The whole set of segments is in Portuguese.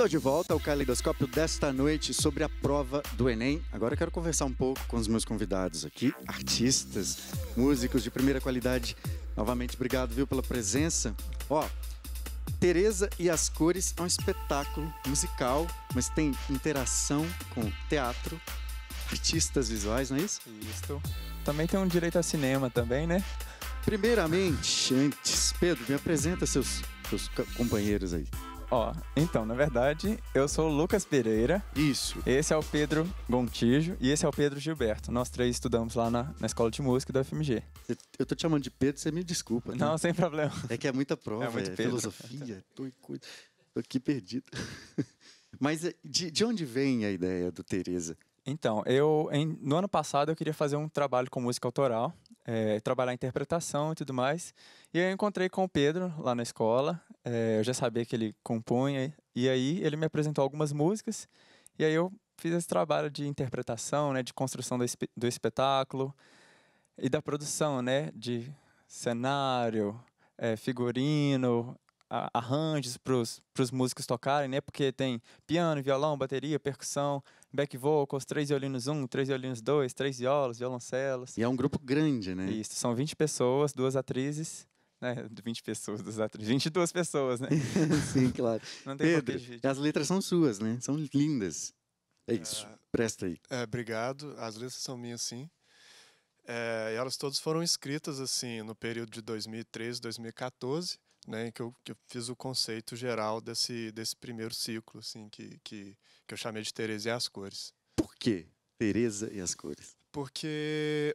Estou de volta ao Caleidoscópio desta noite sobre a prova do Enem. Agora eu quero conversar um pouco com os meus convidados aqui, artistas, músicos de primeira qualidade. Novamente, obrigado, viu, pela presença. Ó, Tereza e as Cores é um espetáculo musical, mas tem interação com teatro, artistas visuais, não é isso? Isso. Também tem um direito a cinema também, né? Primeiramente, antes, Pedro, me apresenta seus companheiros aí. Ó, então, na verdade, eu sou o Lucas Pereira. Isso. Esse é o Pedro Gontijo e esse é o Pedro Gilberto. Nós três estudamos lá na Escola de Música da UFMG. Eu tô te chamando de Pedro, você me desculpa. Né? Não, sem problema. É que é muita prova, É muito Pedro. Filosofia, tô aqui perdido. Mas de onde vem a ideia do Tereza? Então, no ano passado eu queria fazer um trabalho com música autoral, trabalhar interpretação e tudo mais. E aí eu encontrei com o Pedro lá na escola, eu já sabia que ele compunha, e aí ele me apresentou algumas músicas, e aí eu fiz esse trabalho de interpretação, né, de construção do espetáculo e da produção, né, de cenário, figurino, arranjos para os músicos tocarem, né? Porque tem piano, violão, bateria, percussão, back vocals, 3 violinos 1, 3 violinos 2, 3 violas, violoncelos. E é um grupo grande, né? Isso, são 20 pessoas, 2 atrizes, né? 20 pessoas, 2 atrizes, 22 pessoas, né? Sim, claro. Não tem Pedro, as letras são suas, né? São lindas. É isso, presta aí. Obrigado, as letras são minhas, sim. E elas todas foram escritas, assim, no período de 2013, 2014, né, em que eu fiz o conceito geral desse primeiro ciclo, assim, que eu chamei de Tereza e as Cores. Por que Tereza e as Cores? Porque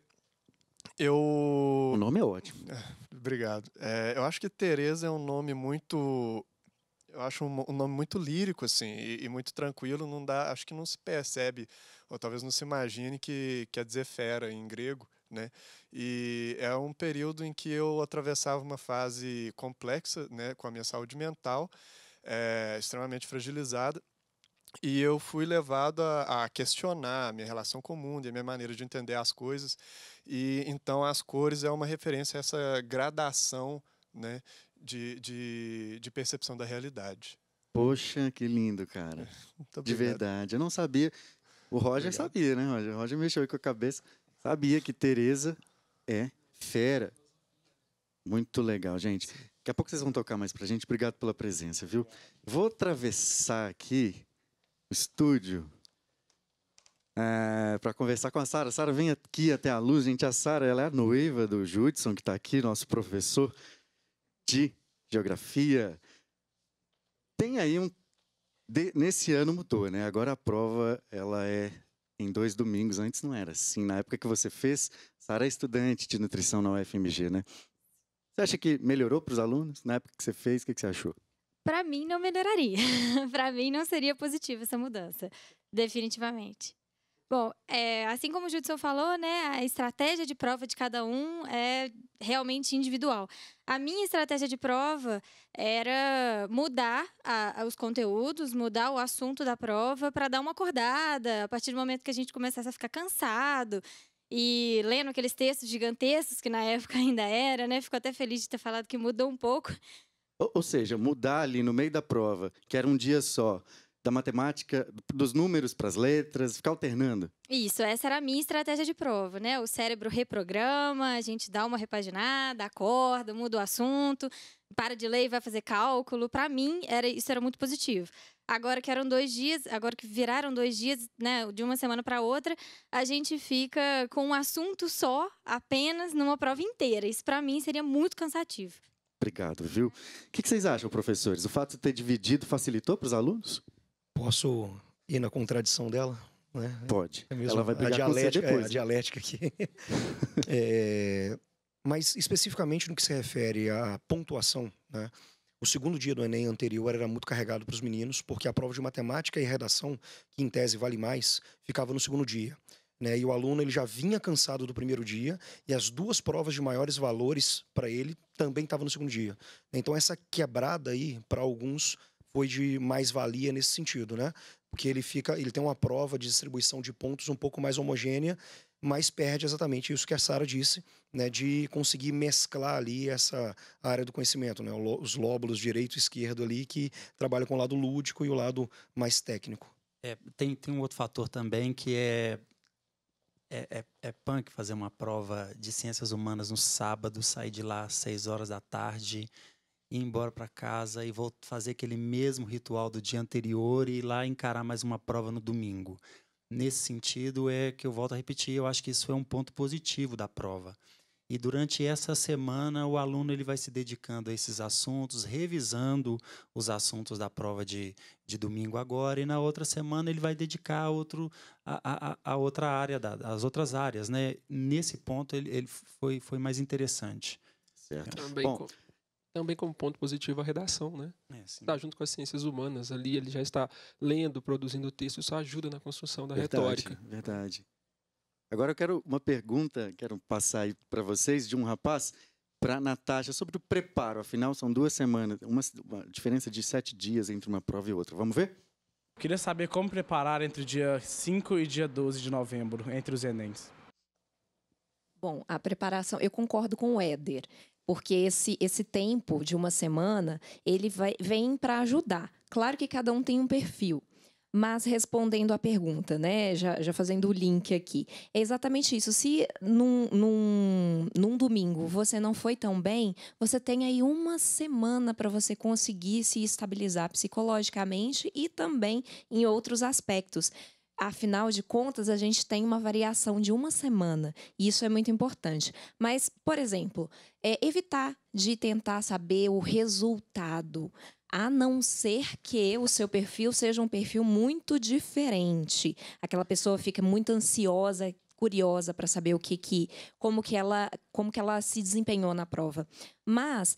O nome é ótimo. Obrigado. Eu acho que Tereza é um nome muito... Eu acho um nome muito lírico, assim, e muito tranquilo. Não dá, acho que não se percebe, ou talvez não se imagine que quer dizer fera em grego, né? E é um período em que eu atravessava uma fase complexa, né, com a minha saúde mental, extremamente fragilizada, e eu fui levado a questionar a minha relação com o mundo e a minha maneira de entender as coisas. E então as cores é uma referência a essa gradação, né, de percepção da realidade. Poxa, que lindo, cara. De verdade. Eu não sabia. O Roger sabia, né, Roger? O Roger mexeu aí com a cabeça. Sabia que Tereza é fera. Muito legal, gente. Daqui a pouco vocês vão tocar mais pra gente. Obrigado pela presença, viu? Vou atravessar aqui o estúdio para conversar com a Sara. Sara, vem aqui até a luz, gente. A Sara, ela é a noiva do Judson, que está aqui, nosso professor de geografia. Tem aí nesse ano mudou, né? Agora a prova, ela é em 2 domingos. Antes não era assim. Na época que você fez, Sara é estudante de nutrição na UFMG, né? Você acha que melhorou para os alunos? Na época que você fez, o que você achou? Para mim, não melhoraria. Para mim, não seria positiva essa mudança. Definitivamente. Bom, assim como o Judson falou, né, a estratégia de prova de cada um é realmente individual. A minha estratégia de prova era mudar os conteúdos, mudar o assunto da prova para dar uma acordada, a partir do momento que a gente começasse a ficar cansado e lendo aqueles textos gigantescos, que na época ainda era, né? Fico até feliz de ter falado que mudou um pouco. Ou seja, mudar ali no meio da prova, que era um dia só, da matemática, dos números para as letras, ficar alternando. Isso, essa era a minha estratégia de prova, né? O cérebro reprograma, a gente dá uma repaginada, acorda, muda o assunto, para de ler e vai fazer cálculo. Para mim, isso era muito positivo. Agora que eram 2 dias, agora que viraram 2 dias, né, de uma semana para outra, a gente fica com um assunto só, apenas numa prova inteira. Isso, para mim, seria muito cansativo. Obrigado, viu? O que vocês acham, professores? O fato de ter dividido facilitou para os alunos? Posso ir na contradição dela? Né? Pode. Ela vai brigar com você depois. A dialética aqui. Mas, especificamente no que se refere à pontuação, né? O segundo dia do Enem anterior era muito carregado para os meninos, porque a prova de matemática e redação, que em tese vale mais, ficava no segundo dia. Né? E o aluno ele já vinha cansado do primeiro dia, e as 2 provas de maiores valores para ele também estavam no segundo dia. Então, essa quebrada aí, para alguns, foi de mais-valia nesse sentido, né? Porque ele tem uma prova de distribuição de pontos um pouco mais homogênea, mas perde exatamente isso que a Sara disse, né, de conseguir mesclar ali essa área do conhecimento, né, os lóbulos direito e esquerdo ali que trabalham com o lado lúdico e o lado mais técnico. Tem um outro fator também que é punk fazer uma prova de ciências humanas no sábado, sair de lá às 6 horas da tarde, ir embora para casa e fazer aquele mesmo ritual do dia anterior e ir lá encarar mais uma prova no domingo. Nesse sentido, é que eu volto a repetir, eu acho que isso é um ponto positivo da prova. E durante essa semana, o aluno ele vai se dedicando a esses assuntos, revisando os assuntos da prova de domingo agora, e na outra semana ele vai dedicar a outra área, as outras áreas, né? Nesse ponto, ele foi mais interessante. Certo. Também como ponto positivo a redação, né? Está junto com as ciências humanas ali, ele já está lendo, produzindo texto, isso ajuda na construção da retórica. Verdade. Agora eu quero uma pergunta, quero passar aí para vocês, de um rapaz para a Natasha, sobre o preparo. Afinal, são 2 semanas, uma diferença de 7 dias entre uma prova e outra. Vamos ver? Eu queria saber como preparar entre o dia 5 e dia 12 de novembro, entre os Enems. Bom, a preparação, eu concordo com o Éder, porque esse tempo de uma semana, ele vem para ajudar. Claro que cada um tem um perfil. Mas respondendo à pergunta, né, já fazendo o link aqui, é exatamente isso. Se num domingo você não foi tão bem, você tem aí uma semana para você conseguir se estabilizar psicologicamente e também em outros aspectos. Afinal de contas, a gente tem uma variação de uma semana, e isso é muito importante. Mas, por exemplo, evitar de tentar saber o resultado, a não ser que o seu perfil seja um perfil muito diferente. Aquela pessoa fica muito ansiosa, curiosa para saber como que ela se desempenhou na prova. Mas,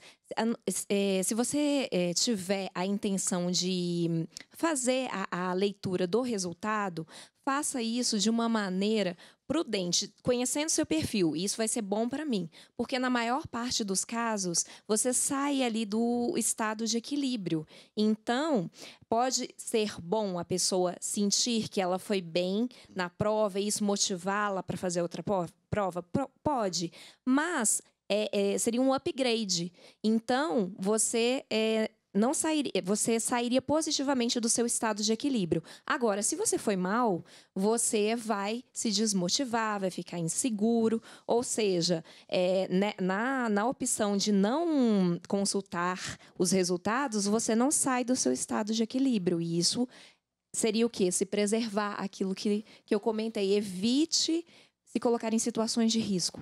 se você tiver a intenção de fazer a leitura do resultado, faça isso de uma maneira prudente, conhecendo seu perfil. E isso vai ser bom para mim, porque na maior parte dos casos, você sai ali do estado de equilíbrio. Então, pode ser bom a pessoa sentir que ela foi bem na prova e isso motivá-la para fazer outra prova? Pode, mas seria um upgrade. Então, você sairia positivamente do seu estado de equilíbrio. Agora, se você foi mal, você vai se desmotivar, vai ficar inseguro. Ou seja, na opção de não consultar os resultados, você não sai do seu estado de equilíbrio. E isso seria o quê? Se preservar, aquilo que eu comentei. Evite se colocar em situações de risco.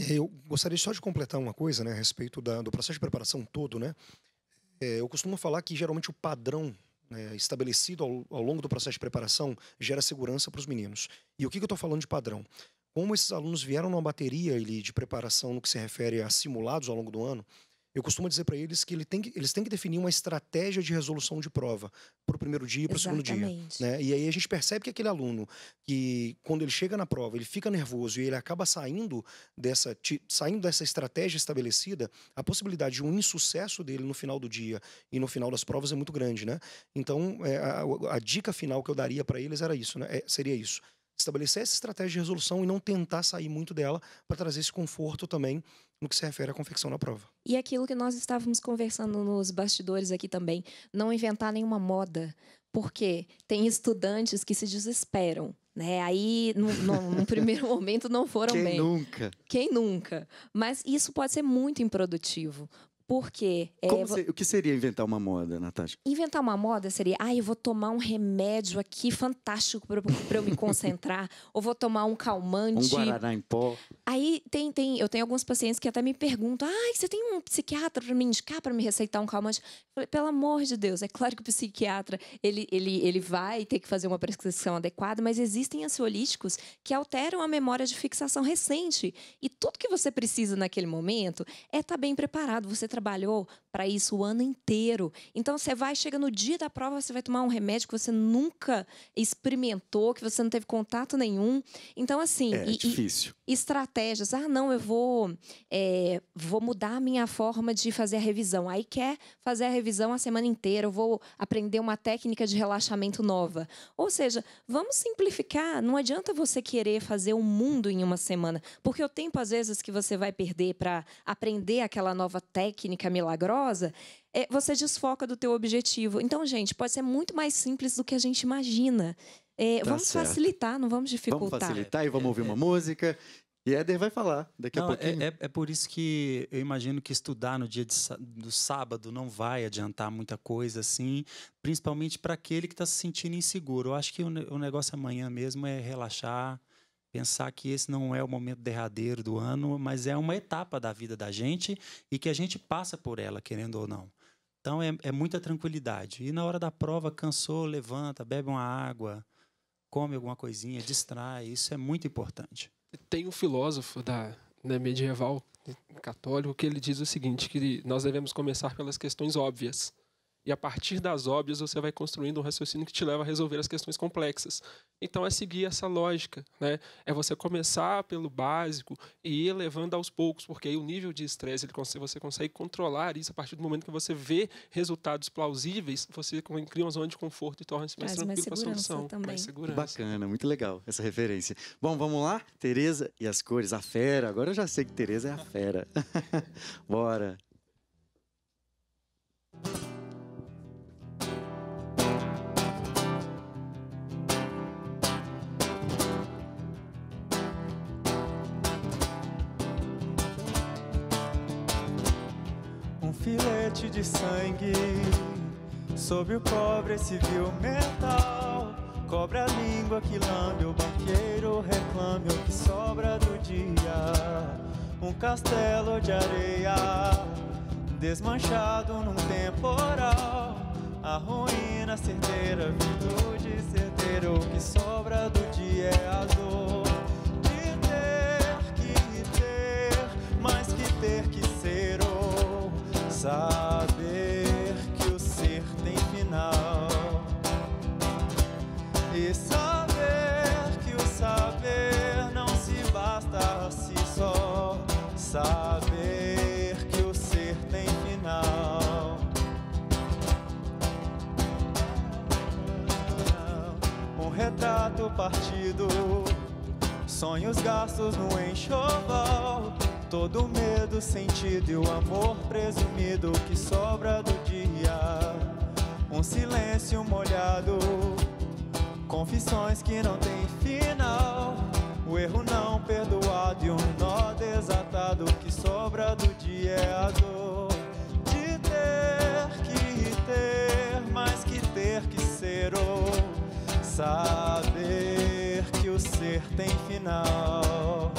Eu gostaria só de completar uma coisa, né, a respeito do processo de preparação todo, né? Eu costumo falar que geralmente o padrão, né, estabelecido ao longo do processo de preparação gera segurança para os meninos. E o que eu estou falando de padrão? Como esses alunos vieram numa bateria de preparação no que se refere a simulados ao longo do ano, eu costumo dizer para eles que eles têm que definir uma estratégia de resolução de prova para o primeiro dia e para o segundo dia. Né? E aí a gente percebe que aquele aluno, que quando ele chega na prova, ele fica nervoso e ele acaba saindo dessa estratégia estabelecida, a possibilidade de um insucesso dele no final do dia e no final das provas é muito grande. Né? Então, a dica final que eu daria para eles era isso, né? Seria isso. Estabelecer essa estratégia de resolução e não tentar sair muito dela para trazer esse conforto também no que se refere à confecção na prova. E aquilo que nós estávamos conversando nos bastidores aqui também, não inventar nenhuma moda, porque tem estudantes que se desesperam, né? Aí, num primeiro momento, não foram bem. Quem nunca? Quem nunca? Mas isso pode ser muito improdutivo. Porque o que seria inventar uma moda, Natasha? Inventar uma moda seria, eu vou tomar um remédio aqui fantástico para eu me concentrar, ou vou tomar um calmante. Um guaraná em pó. Aí eu tenho alguns pacientes que até me perguntam, você tem um psiquiatra para me indicar, para me receitar um calmante? Eu falei, pelo amor de Deus, é claro que o psiquiatra ele vai ter que fazer uma prescrição adequada, mas existem ansiolíticos que alteram a memória de fixação recente. E tudo que você precisa naquele momento é estar bem preparado. Você trabalhou para isso o ano inteiro. Então, chega no dia da prova, você vai tomar um remédio que você nunca experimentou, que você não teve contato nenhum. Então, assim... É difícil. estratégias. Não, eu vou mudar a minha forma de fazer a revisão. Aí quer fazer a revisão a semana inteira, eu vou aprender uma técnica de relaxamento nova. Ou seja, vamos simplificar. Não adianta você querer fazer um mundo em uma semana, porque o tempo, às vezes, que você vai perder para aprender aquela nova técnica milagrosa, você desfoca do teu objetivo. Então, gente, pode ser muito mais simples do que a gente imagina. Vamos facilitar, não vamos dificultar. Vamos facilitar e vamos ouvir uma música. E Éder vai falar daqui a pouquinho. É por isso que eu imagino que estudar no dia do sábado não vai adiantar muita coisa, assim, principalmente para aquele que está se sentindo inseguro. Eu acho que o negócio amanhã mesmo é relaxar, pensar que esse não é o momento derradeiro do ano, mas é uma etapa da vida da gente e que a gente passa por ela, querendo ou não. Então, é muita tranquilidade. E na hora da prova, cansou, levanta, bebe uma água, come alguma coisinha, distrai. Isso é muito importante. Tem um filósofo medieval católico que ele diz o seguinte, que nós devemos começar pelas questões óbvias. E a partir das óbvias você vai construindo um raciocínio que te leva a resolver as questões complexas. Então é seguir essa lógica, né? É você começar pelo básico e ir elevando aos poucos, porque aí o nível de estresse, você consegue controlar isso a partir do momento que você vê resultados plausíveis, você cria uma zona de conforto e torna-se mais tranquilo para a solução. Mais segurança. Bacana, muito legal essa referência. Bom, vamos lá? Tereza e as cores, a fera. Agora eu já sei que Tereza é a fera. Bora. Filete de sangue sobre o cobre, esse vil metal. Cobra a língua que lambe o banqueiro, reclame o que sobra do dia. Um castelo de areia desmanchado num temporal. A ruína certeira, virtude certeira, o que sobra do dia é a dor de ter, mais que ter que ser. Saber que o ser tem final e saber que o saber não se basta a si só. Saber que o ser tem final. Um retrato partido, sonhos gastos no enxoval. Todo medo sentido e o amor presumido que sobra do dia. Um silêncio molhado, confissões que não têm final. O erro não perdoado e um nó desatado que sobra do dia é a dor de ter, mais que ter que ser. Ou saber que o ser tem final.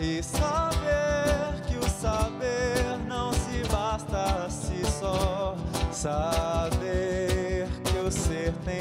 E saber que o saber não se basta a si só. Saber que o ser tem